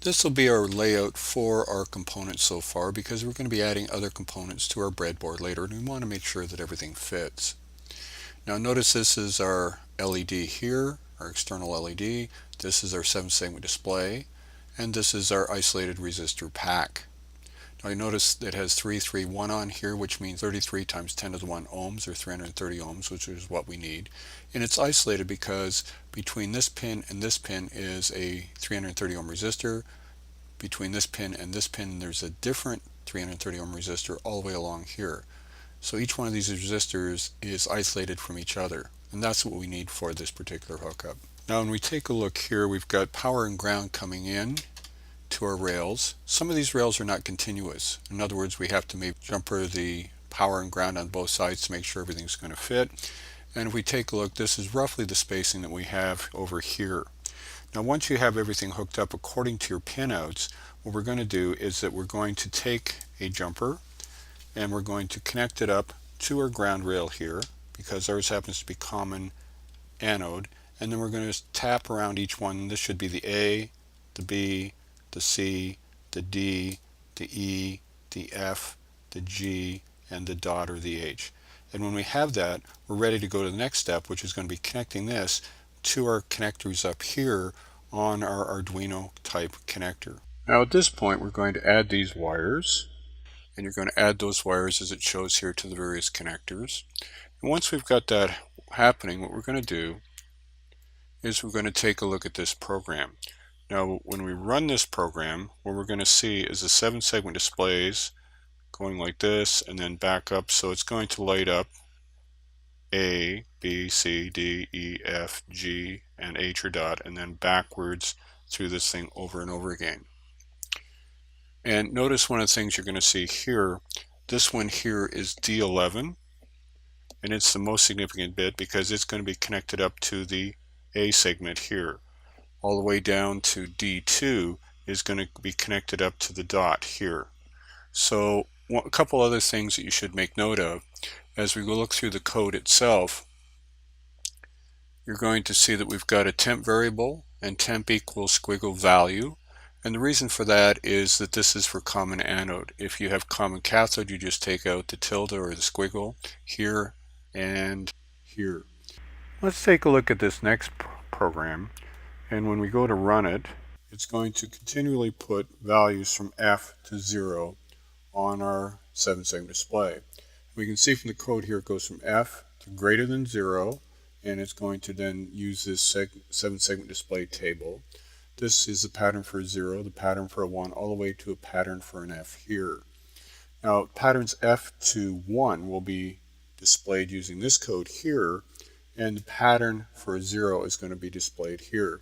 This will be our layout for our components so far because we're going to be adding other components to our breadboard later, and we want to make sure that everything fits. Now notice this is our LED here, our external LED. This is our 7-segment display, and this is our isolated resistor pack. Now you notice it has 331 on here, which means 33 times 10 to the 1 ohms, or 330 ohms, which is what we need. And it's isolated because between this pin and this pin is a 330 ohm resistor. Between this pin and this pin there's a different 330 ohm resistor all the way along here. So each one of these resistors is isolated from each other, and that's what we need for this particular hookup. Now when we take a look here, we've got power and ground coming in to our rails. Some of these rails are not continuous. In other words, we have to maybe jumper the power and ground on both sides to make sure everything's going to fit. And if we take a look, this is roughly the spacing that we have over here. Now once you have everything hooked up according to your pinouts, what we're going to do is that we're going to take a jumper and we're going to connect it up to our ground rail here, because ours happens to be common anode, and then we're going to tap around each one. This should be the A, the B, the C, the D, the E, the F, the G, and the dot or the H. And when we have that, we're ready to go to the next step, which is going to be connecting this to our connectors up here on our Arduino type connector. Now at this point we're going to add these wires, and you're going to add those wires as it shows here to the various connectors. And once we've got that happening, what we're going to do is we're going to take a look at this program. Now when we run this program, what we're going to see is the 7-segment displays going like this and then back up, so it's going to light up A, B, C, D, E, F, G, and H or dot, and then backwards through this thing over and over again. And notice one of the things you're going to see here, this one here is D11, and it's the most significant bit because it's going to be connected up to the A segment here. All the way down to D2 is going to be connected up to the dot here. So a couple other things that you should make note of as we look through the code itself. You're going to see that we've got a temp variable, and temp equals squiggle value. And the reason for that is that this is for common anode. If you have common cathode, you just take out the tilde or the squiggle here and here. Let's take a look at this next program. And when we go to run it, it's going to continually put values from F to 0 on our 7-segment display. We can see from the code here it goes from F to greater than 0, and it's going to then use this 7-segment display table. This is the pattern for a 0, the pattern for a 1, all the way to a pattern for an F here. Now patterns F to 1 will be displayed using this code here, and the pattern for a 0 is going to be displayed here.